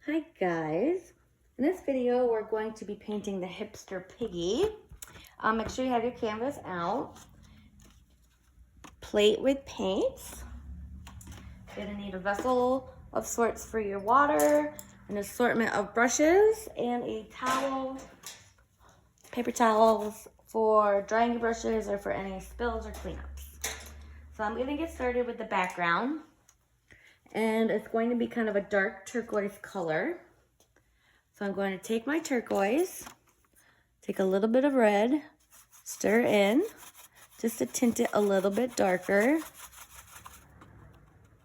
Hi guys, in this video we're going to be painting the hipster piggy. Make sure you have your canvas out. Plate with paints. You're gonna need a vessel of sorts for your water, an assortment of brushes, and a towel, paper towels for drying your brushes or for any spills or cleanups. So I'm gonna get started with the background, and it's going to be kind of a dark turquoise color. So I'm going to take my turquoise, take a little bit of red, stir in, just to tint it a little bit darker.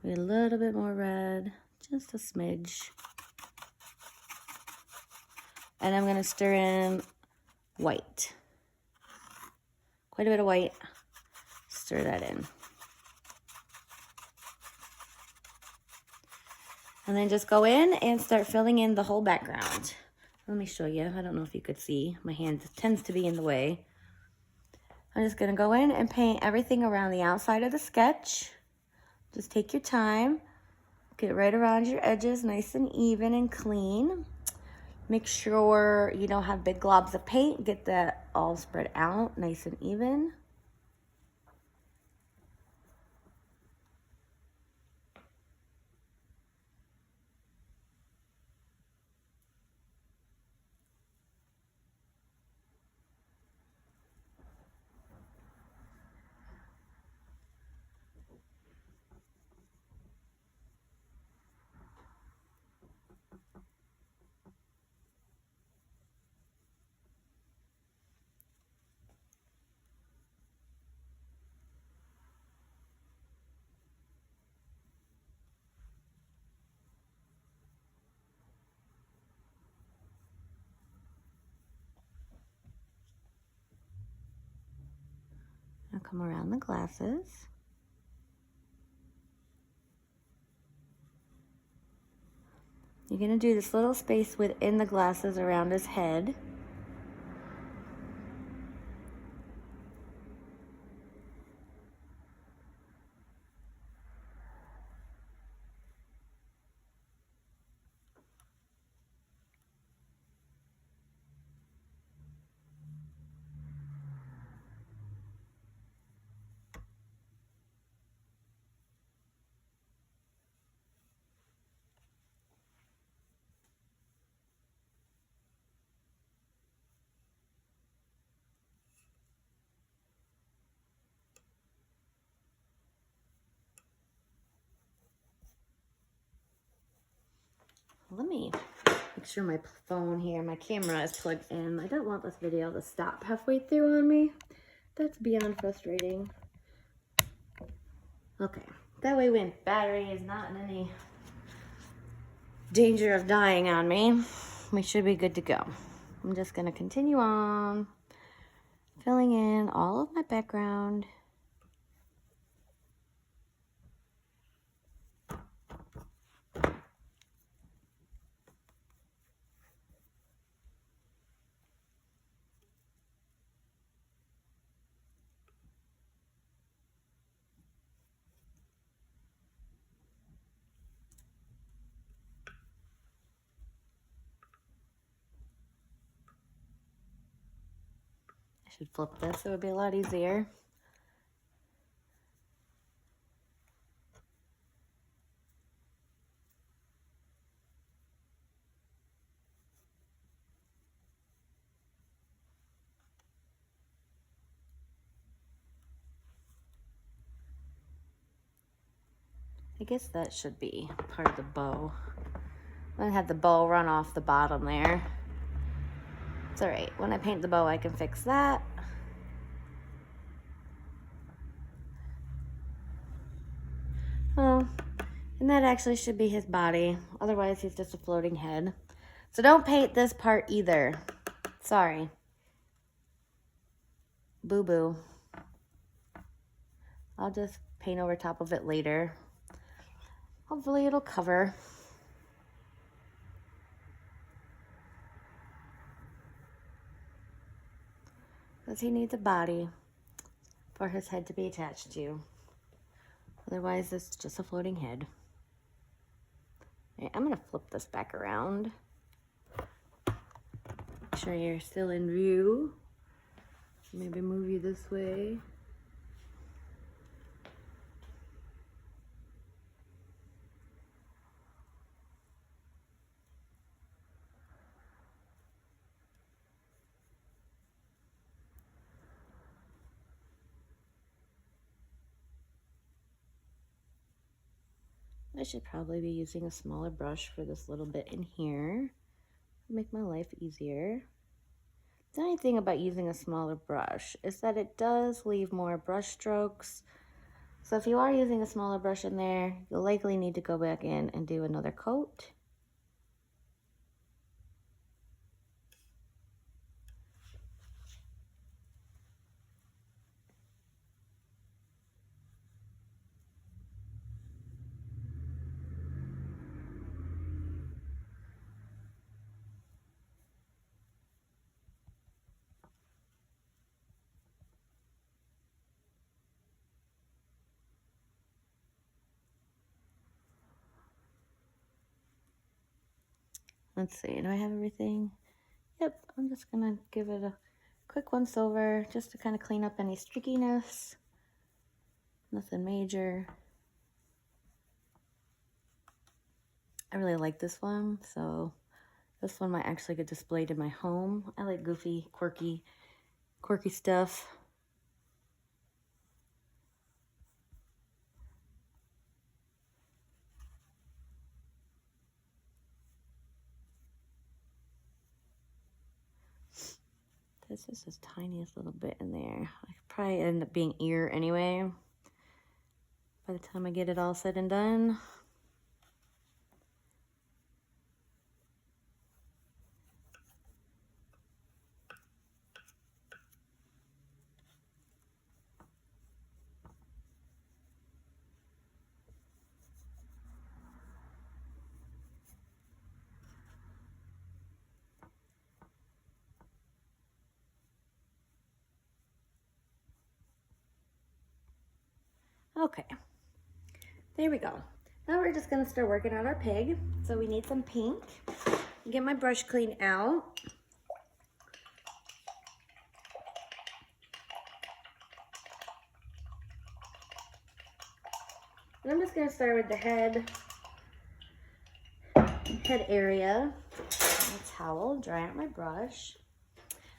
A little bit more red, just a smidge. And I'm gonna stir in white. Quite a bit of white, stir that in. And then just go in and start filling in the whole background. Let me show you. I don't know if you could see. My hand tends to be in the way. I'm just gonna go in and paint everything around the outside of the sketch. Just take your time. Get right around your edges nice and even and clean. Make sure you don't have big globs of paint. Get that all spread out nice and even. Now come around the glasses. You're gonna do this little space within the glasses around his head. Let me make sure my phone here, my camera is plugged in. I don't want this video to stop halfway through on me. That's beyond frustrating. Okay, that way when battery is not in any danger of dying on me, we should be good to go. I'm just gonna continue on filling in all of my background. I should flip this, it would be a lot easier. I guess that should be part of the bow. I'm gonna have the bow run off the bottom there. It's all right, when I paint the bow, I can fix that. Oh, and that actually should be his body. Otherwise, he's just a floating head. So don't paint this part either. Sorry. Boo-boo. I'll just paint over top of it later. Hopefully it'll cover. Because he needs a body for his head to be attached to. Otherwise, it's just a floating head. right, I'm gonna flip this back around. Make sure you're still in view. Maybe move you this way. I should probably be using a smaller brush for this little bit in here. Make my life easier. The only thing about using a smaller brush is that it does leave more brush strokes. So if you are using a smaller brush in there, you'll likely need to go back in and do another coat. Let's see, do I have everything? Yep, I'm just gonna give it a quick once over just to kind of clean up any streakiness. Nothing major. I really like this one, so this one might actually get displayed in my home. I like goofy, quirky stuff. This is the tiniest little bit in there. I could probably end up being ear anyway by the time I get it all said and done. Okay, there we go. Now we're just gonna start working on our pig. So we need some pink. Get my brush clean out. And I'm just gonna start with the head area. A towel, dry out my brush.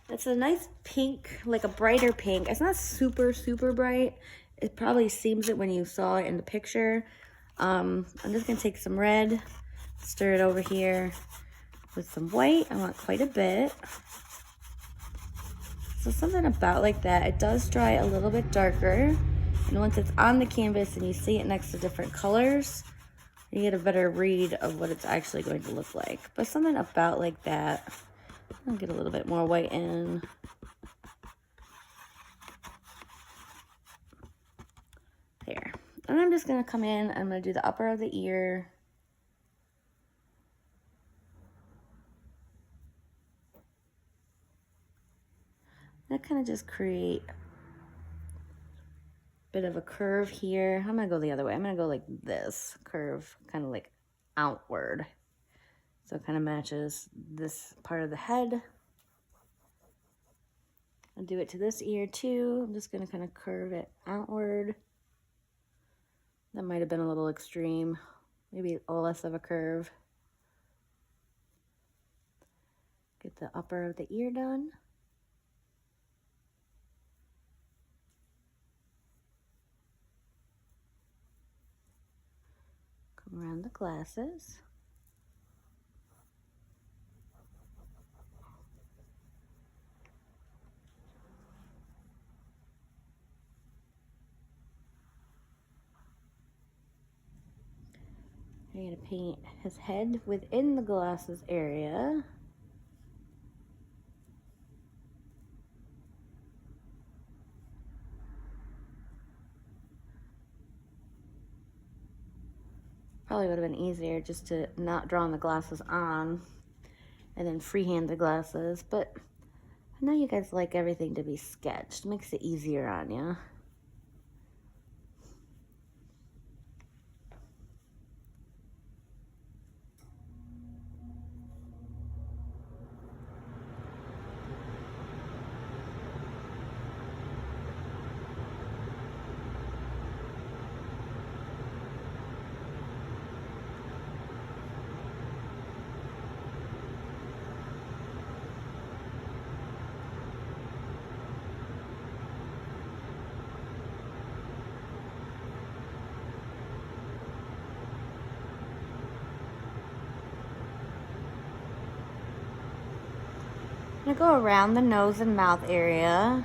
It's a nice pink, like a brighter pink. It's not super, super bright. It probably seems it when you saw it in the picture. I'm just gonna take some red, stir it over here with some white. I want quite a bit. So something about like that, it does dry a little bit darker. And once it's on the canvas and you see it next to different colors, you get a better read of what it's actually going to look like. But something about like that. I'll get a little bit more white in. There. And I'm just gonna come in, I'm gonna do the upper of the ear. And I kind of just create a bit of a curve here. I'm gonna go the other way. I'm gonna go like this curve, kind of like outward. So it kind of matches this part of the head. I'll do it to this ear too. I'm just gonna kind of curve it outward. That might have been a little extreme. Maybe a less of a curve. Get the upper of the ear done. Come around the glasses. I'm going to paint his head within the glasses area. Probably would have been easier just to not draw the glasses on and then freehand the glasses, but I know you guys like everything to be sketched. Makes it easier on you. gonna go around the nose and mouth area.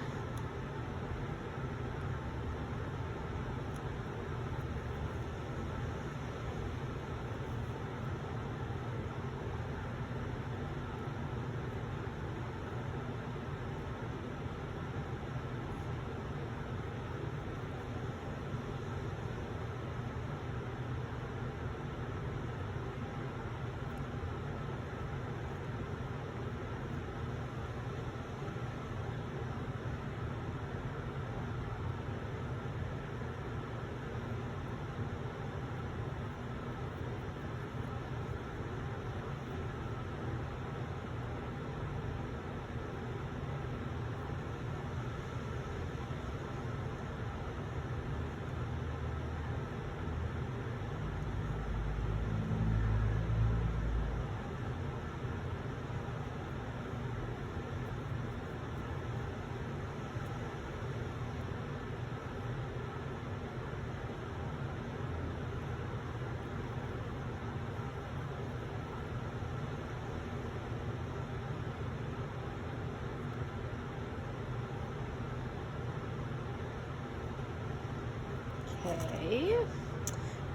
Okay,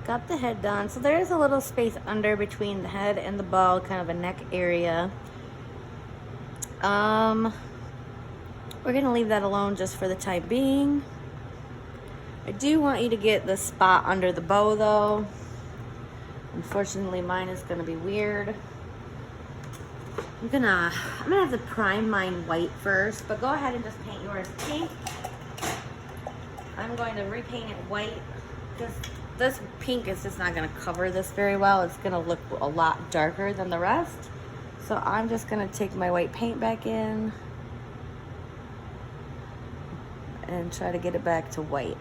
got the head done. So there's a little space under between the head and the bow, kind of a neck area. We're gonna leave that alone just for the time being. I do want you to get the spot under the bow though. Unfortunately, mine is gonna be weird. I'm gonna have to prime mine white first, but go ahead and just paint yours pink. I'm going to repaint it white because this pink is just not going to cover this very well. It's going to look a lot darker than the rest. So I'm just going to take my white paint back in and try to get it back to white.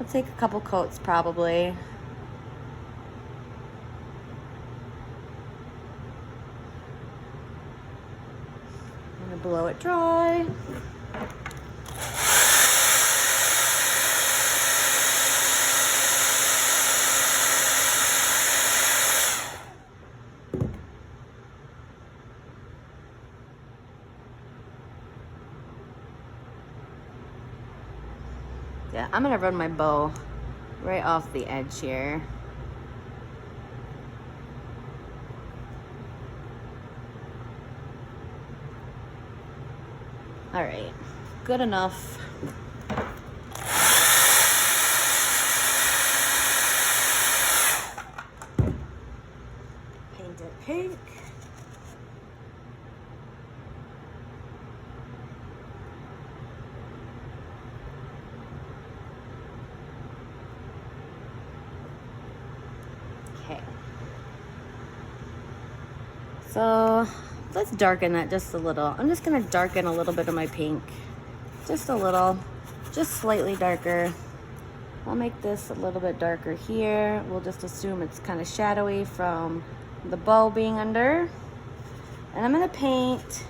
I'll take a couple coats probably. I'm going to blow it dry. Yeah, I'm gonna run my bow right off the edge here. All right, good enough. Paint it pink. Okay. So let's darken that just a little. I'm just gonna darken a little bit of my pink. Just a little, just slightly darker. I'll make this a little bit darker here. We'll just assume it's kind of shadowy from the bow being under. And I'm gonna paint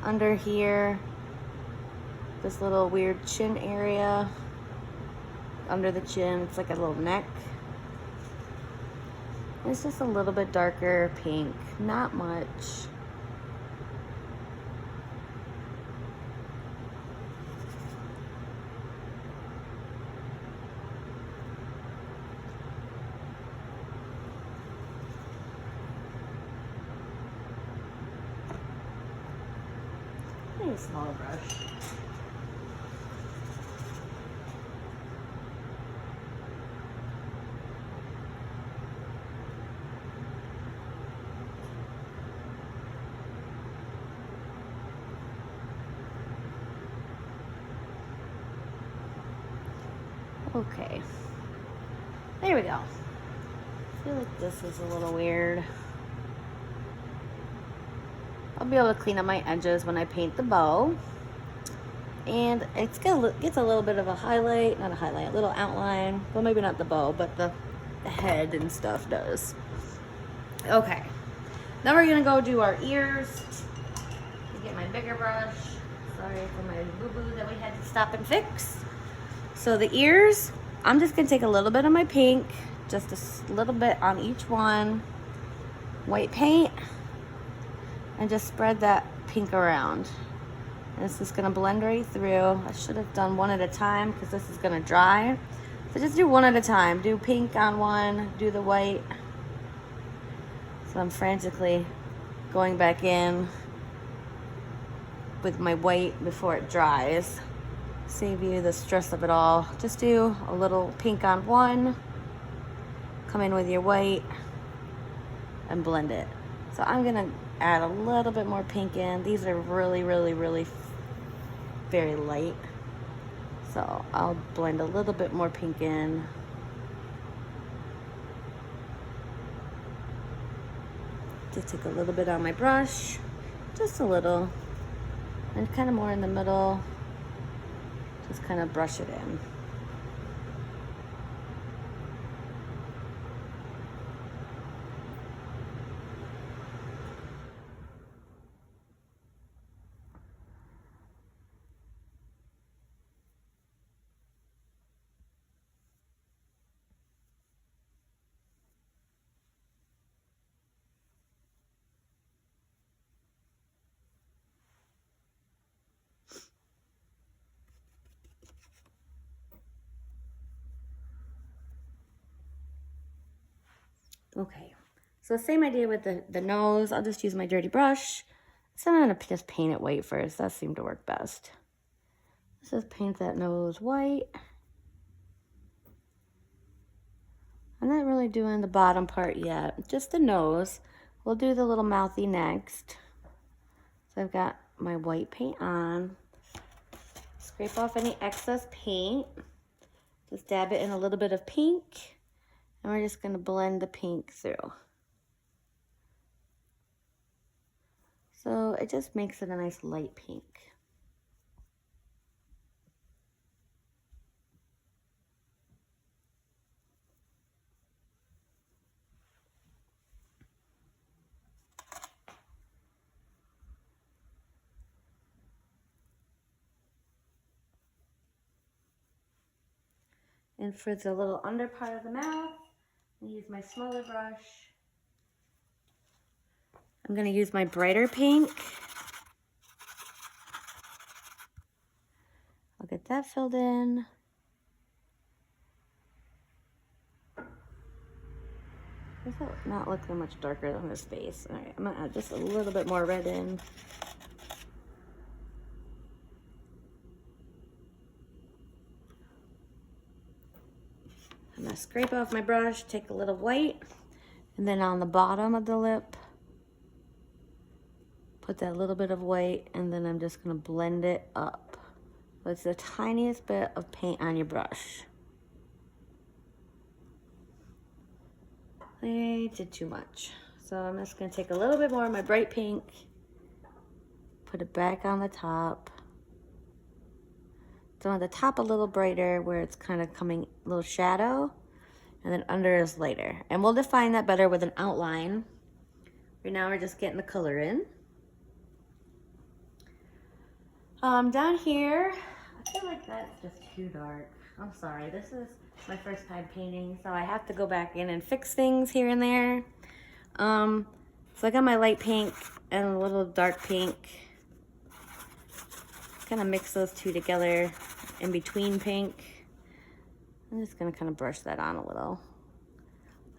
under here, this little weird chin area. Under the chin, it's like a little neck. It's just a little bit darker pink, not much. I need a smaller brush. Okay, there we go. I feel like this is a little weird. I'll be able to clean up my edges when I paint the bow. And it's gets a little bit of a highlight, not a highlight, a little outline. Well, maybe not the bow, but the head and stuff does. Okay, now we're gonna go do our ears. Get my bigger brush. Sorry for my boo-boo that we had to stop and fix. So the ears, I'm just gonna take a little bit of my pink, just a little bit on each one. White paint, and just spread that pink around. And this is gonna blend right through. I should have done one at a time because this is gonna dry. So just do one at a time. Do pink on one, do the white. So I'm frantically going back in with my white before it dries. Save you the stress of it all. Just do a little pink on one, come in with your white, and blend it. So I'm gonna add a little bit more pink in. These are really, really, really very light. So I'll blend a little bit more pink in. Just take a little bit on my brush, just a little, and kind of more in the middle. Just kind of brush it in. Okay, so same idea with the nose. I'll just use my dirty brush. So I'm gonna just paint it white first. That seemed to work best. Let's just paint that nose white. I'm not really doing the bottom part yet, just the nose. We'll do the little mouthy next. So I've got my white paint on. Scrape off any excess paint. Just dab it in a little bit of pink. And we're just gonna blend the pink through. So it just makes it a nice light pink. And for the little under part of the mouth, I use my smaller brush. I'm gonna use my brighter pink. I'll get that filled in. Does that not look that much darker than this face? All right, I'm gonna add just a little bit more red in. I'm gonna scrape off my brush, take a little white, and then on the bottom of the lip, put that little bit of white, and then I'm just gonna blend it up. So it's the tiniest bit of paint on your brush. I did too much. So I'm just gonna take a little bit more of my bright pink, put it back on the top. So on the top a little brighter where it's kind of coming a little shadow, and then under is lighter. And we'll define that better with an outline. Right now we're just getting the color in. Down here, I feel like that's just too dark. I'm sorry, this is my first time painting, so I have to go back in and fix things here and there. So I got my light pink and a little dark pink. Kind of mix those two together in between pink. I'm just gonna kind of brush that on a little.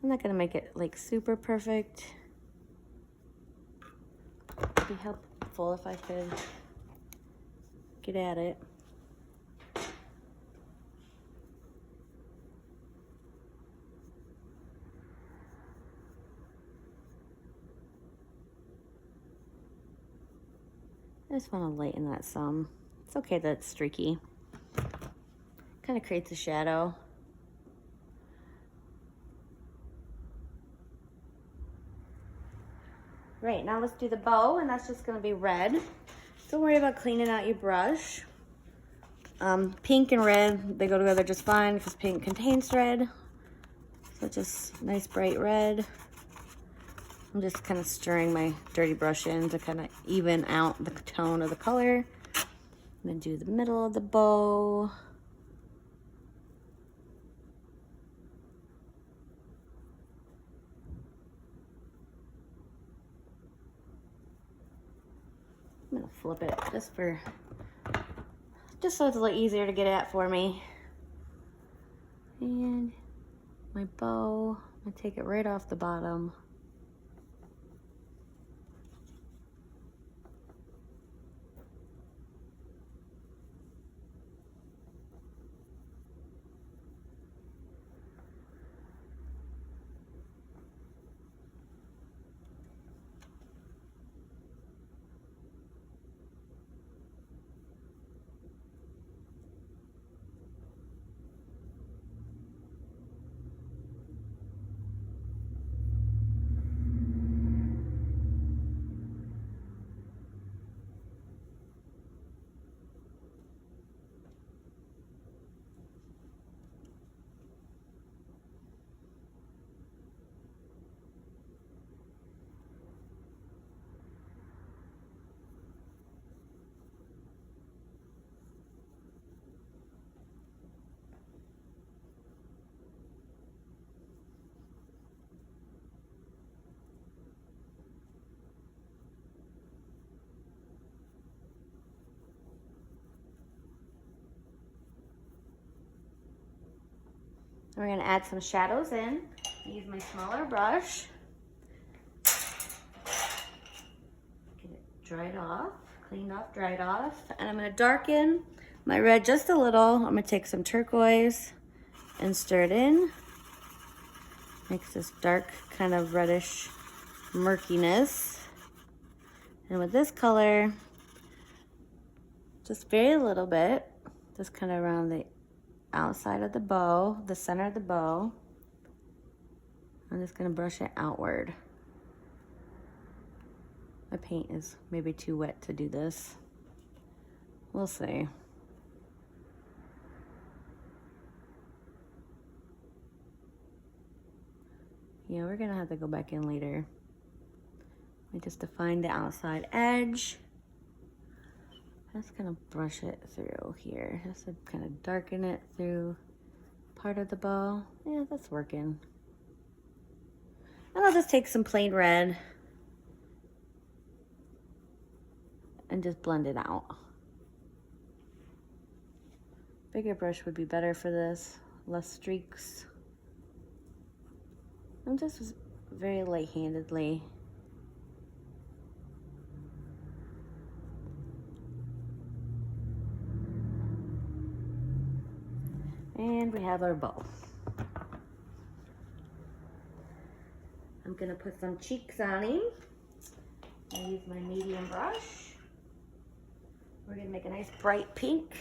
I'm not gonna make it like super perfect. It'd be helpful if I could get at it. I just want to lighten that some. It's okay that it's streaky. Kind of creates a shadow. Right, now let's do the bow, and that's just going to be red. Don't worry about cleaning out your brush. Pink and red, they go together just fine because pink contains red. So just nice bright red. I'm just kind of stirring my dirty brush in to kind of even out the tone of the color. And then do the middle of the bow. I'm gonna flip it just so it's a little easier to get at for me. And my bow, I'm gonna take it right off the bottom. We're gonna add some shadows in. Use my smaller brush. Get it dried off, cleaned off, dried off. And I'm gonna darken my red just a little. I'm gonna take some turquoise and stir it in. Makes this dark kind of reddish murkiness. And with this color, just very little bit, just kind of around the outside of the bow, the center of the bow. I'm just gonna brush it outward. My paint is maybe too wet to do this. We'll see. Yeah, we're gonna have to go back in later. I just define the outside edge. Just gonna brush it through here, just to kind of darken it through part of the bow. Yeah, that's working. And I'll just take some plain red and just blend it out. Bigger brush would be better for this, less streaks. I'm just very light-handedly. And we have our bow. I'm gonna put some cheeks on him. I use my medium brush. We're gonna make a nice bright pink.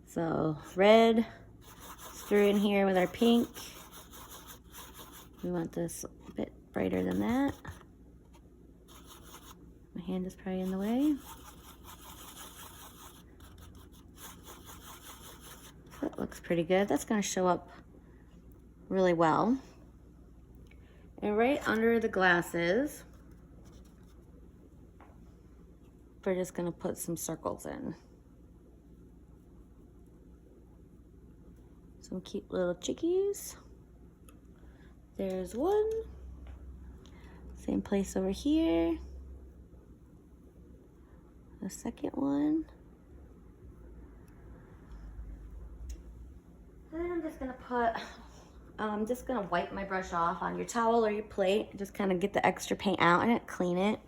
So red, stir in here with our pink. We want this a bit brighter than that. My hand is probably in the way. That looks pretty good. That's gonna show up really well. And right under the glasses, we're just gonna put some circles in. Some cute little chickies. There's one. Same place over here. The second one. And then I'm just gonna put, I'm just gonna wipe my brush off on your towel or your plate. Just kind of get the extra paint out and clean it.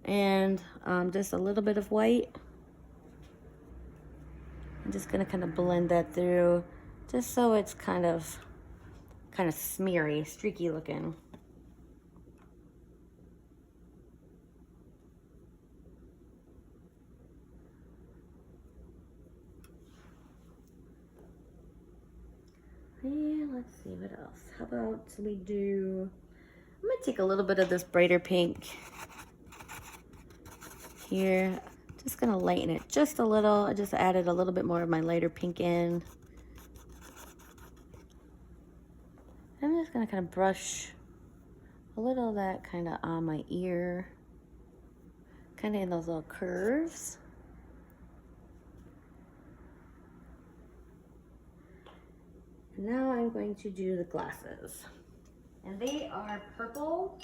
And just a little bit of white. I'm just gonna kind of blend that through, just so it's kind of smeary, streaky looking. And let's see what else. How about we do, I'm gonna take a little bit of this brighter pink here. Just gonna lighten it just a little. I just added a little bit more of my lighter pink in. I'm just gonna kind of brush a little of that kind of on my ear, kind of in those little curves. And now I'm going to do the glasses. And they are purple,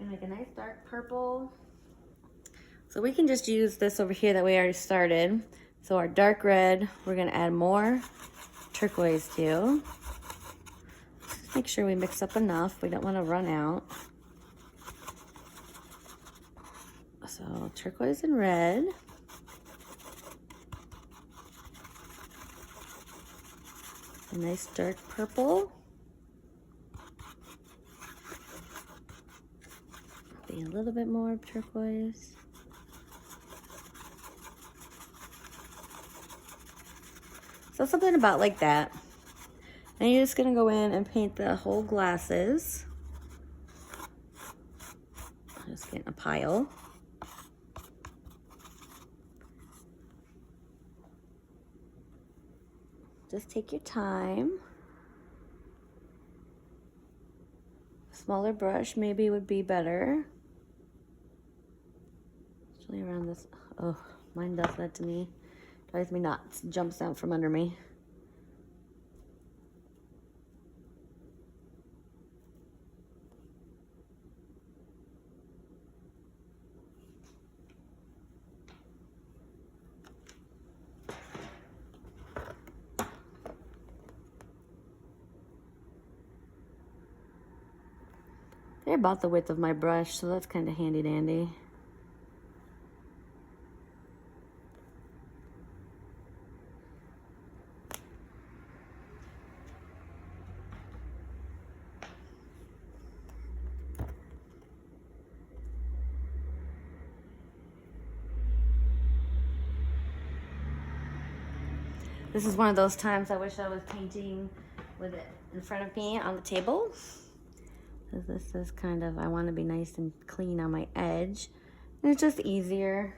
and like a nice dark purple. So we can just use this over here that we already started. So our dark red, we're gonna add more turquoise to. Just make sure we mix up enough. We don't wanna run out. So turquoise and red. A nice dark purple. Be a little bit more turquoise. So something about like that. And you're just gonna go in and paint the whole glasses. Just getting a pile. Just take your time. Smaller brush maybe would be better. Especially around this. Oh, mine does that to me. Drives me nuts. Jumps out from under me. They're about the width of my brush, so that's kind of handy dandy. This is one of those times I wish I was painting with it in front of me on the table. Because this is kind of, I want to be nice and clean on my edge. And it's just easier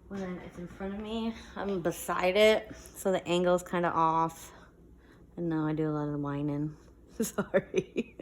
when it's in front of me. I'm beside it, so the angle is kind of off. And now I do a lot of the whining. Sorry.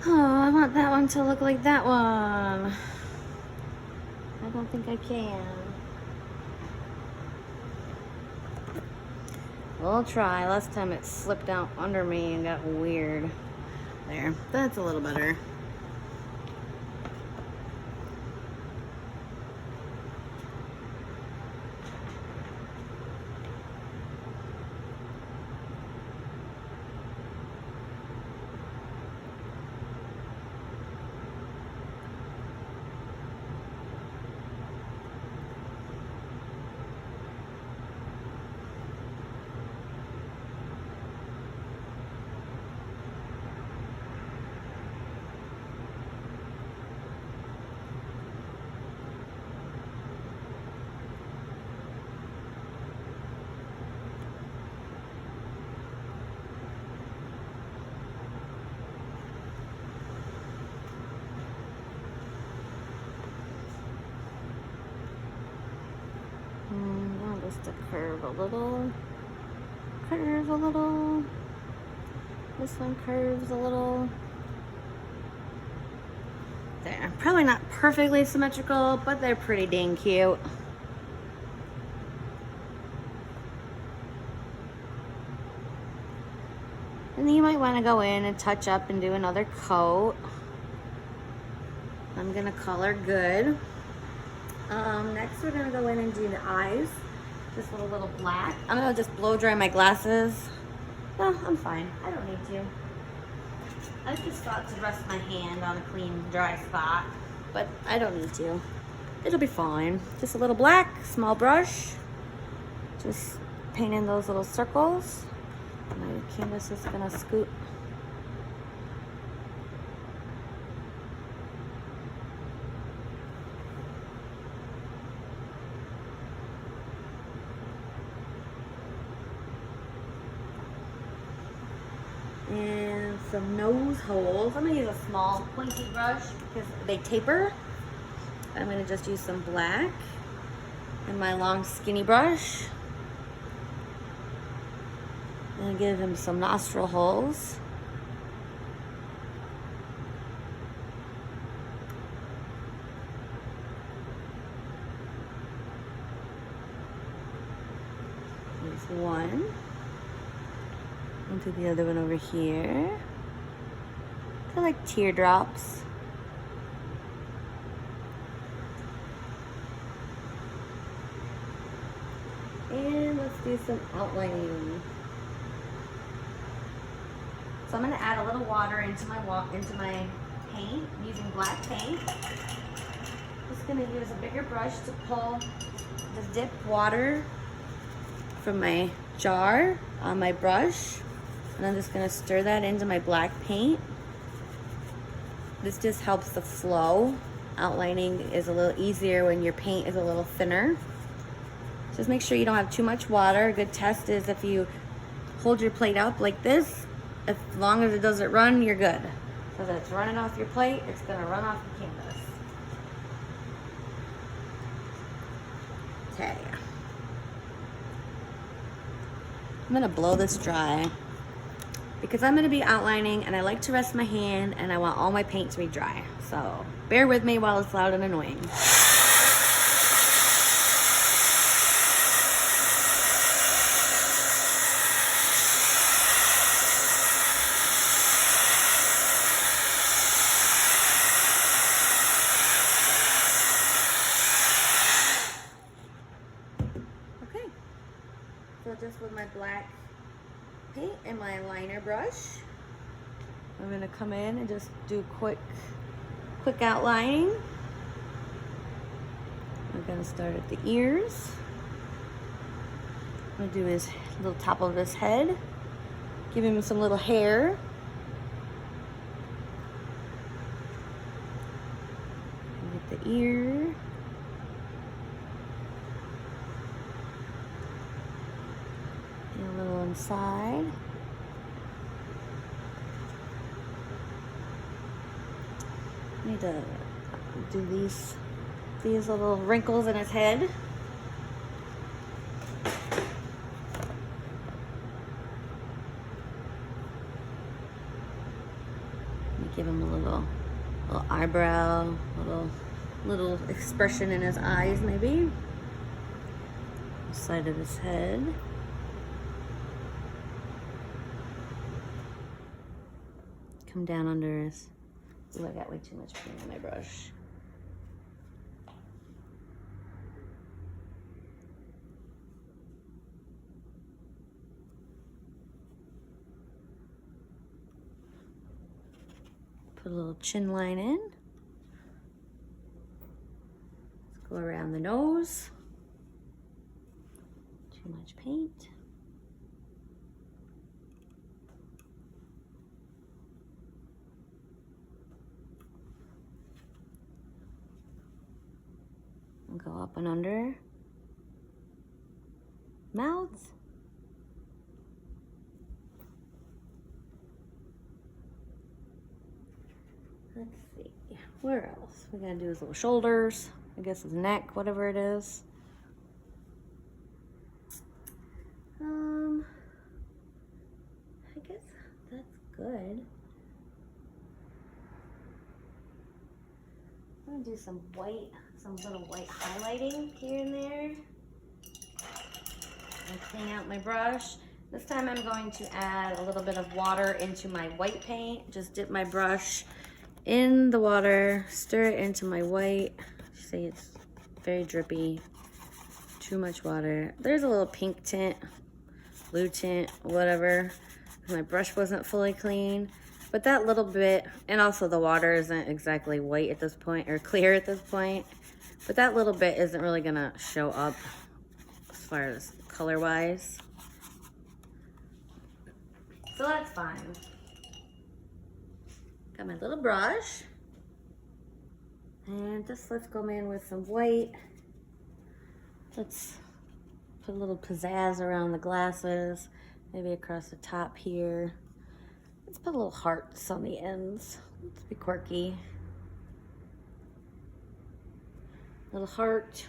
Oh, I want that one to look like that one. I don't think I can. We'll try. Last time it slipped out under me and got weird. There, that's a little better. to curve a little. Curve a little. This one curves a little. There. Probably not perfectly symmetrical, but they're pretty dang cute. And then you might want to go in and touch up and do another coat. I'm gonna color good. Next we're gonna go in and do the eyes. Just with a little black. I'm gonna just blow dry my glasses. No, I'm fine. I don't need to. I just thought to rest my hand on a clean, dry spot, but I don't need to. It'll be fine. Just a little black, small brush. Just paint in those little circles. My canvas is gonna scoot. And some nose holes. I'm gonna use a small pointy brush because they taper. I'm gonna just use some black and my long skinny brush. And give him some nostril holes. There's one. And do the other one over here. They're like teardrops. And let's do some outlining. So I'm going to add a little water into my paint using black paint. Just going to use a bigger brush to pull the dip water from my jar on my brush. And I'm just going to stir that into my black paint. This just helps the flow. Outlining is a little easier when your paint is a little thinner. Just make sure you don't have too much water. A good test is if you hold your plate up like this, as long as it doesn't run, you're good. So that it's running off your plate, it's gonna run off the canvas. Okay. I'm gonna blow this dry because I'm gonna be outlining and I like to rest my hand and I want all my paint to be dry. So bear with me while it's loud and annoying. So just with my black paint and my liner brush, I'm gonna come in and just do quick outlining. I'm gonna start at the ears. I'm gonna do his little top of his head, give him some little hair. Get the ear. A little inside. Need to do these little wrinkles in his head. Give him a little eyebrow, little expression in his eyes, maybe. Side of his head. Come down under his. Ooh, I got way too much paint on my brush. Put a little chin line in. Let's go around the nose. Too much paint. And go up and under. Mouths. Let's see, where else? We gotta do his little shoulders, I guess his neck, whatever it is. I guess that's good. I'm gonna do some little white highlighting here and there. And clean out my brush. This time I'm going to add a little bit of water into my white paint. Just dip my brush in the water, stir it into my white. See, it's very drippy. Too much water. There's a little pink tint, blue tint, whatever. My brush wasn't fully clean, but that little bit, and also the water isn't exactly white at this point, or clear at this point, but that little bit isn't really gonna show up as far as color-wise. So that's fine. Got my little brush. And just let's go in with some white. Let's put a little pizzazz around the glasses, maybe across the top here. Let's put little hearts on the ends. Let's be quirky. Little heart.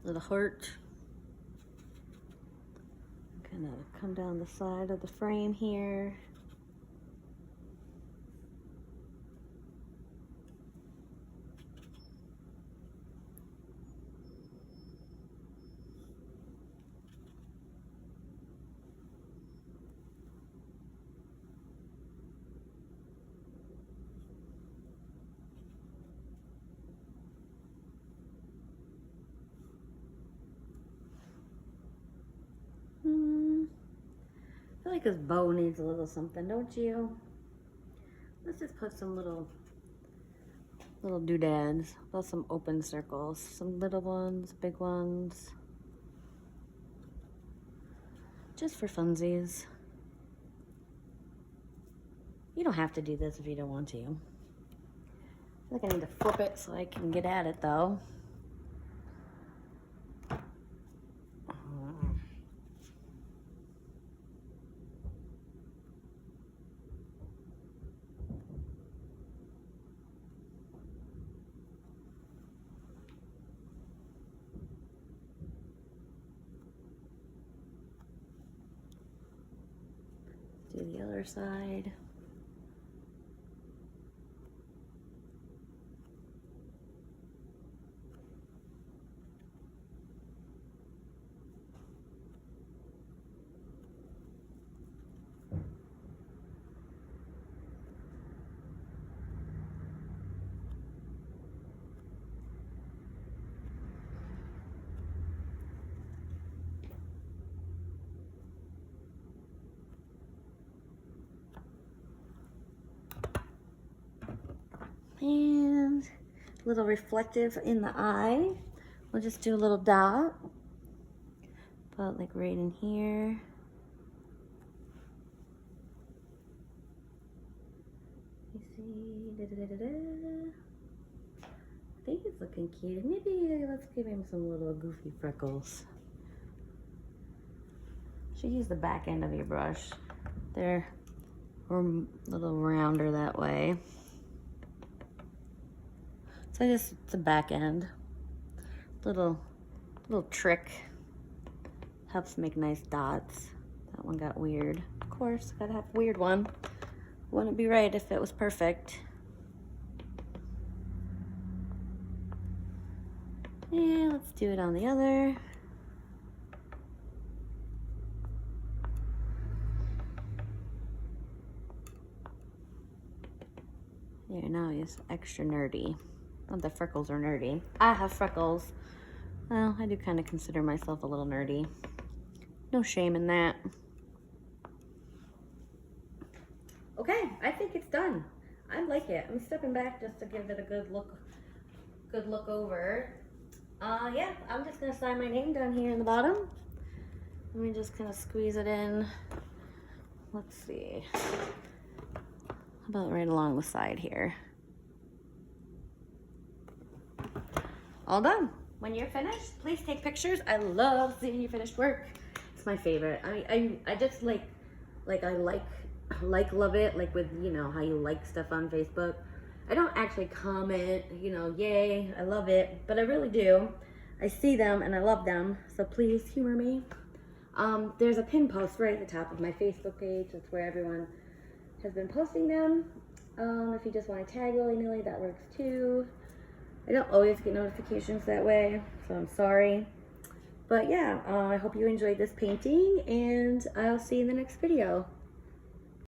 Little heart. Kind of come down the side of the frame here. I feel like his bow needs a little something, don't you? Let's just put some little doodads, about some open circles, some little ones, big ones, just for funsies. You don't have to do this if you don't want to. I feel like I need to flip it so I can get at it though. Do the other side. And a little reflective in the eye. We'll just do a little dot, about like right in here. You see, I think it's looking cute. Maybe let's give him some little goofy freckles. Should use the back end of your brush. They're a little rounder that way. So just the back end, little trick, helps make nice dots. That one got weird. Of course, gotta have a weird one. Wouldn't be right if it was perfect. Yeah, let's do it on the other. There, now he's extra nerdy. Not that freckles are nerdy. I have freckles. Well, I do kind of consider myself a little nerdy. No shame in that. Okay, I think it's done. I like it. I'm stepping back just to give it a good look over. Yeah, I'm just gonna sign my name down here in the bottom. Let me just kind of squeeze it in. Let's see. How about right along the side here? All done. When you're finished, please take pictures. I love seeing your finished work. It's my favorite. I just love it, like with, you know, how you like stuff on Facebook. I don't actually comment, you know, yay, I love it, but I really do. I see them and I love them, so please humor me. There's a pin post right at the top of my Facebook page. That's where everyone has been posting them. If you just want to tag willy-nilly, that works too. I don't always get notifications that way, so I'm sorry. But yeah, I hope you enjoyed this painting, and I'll see you in the next video.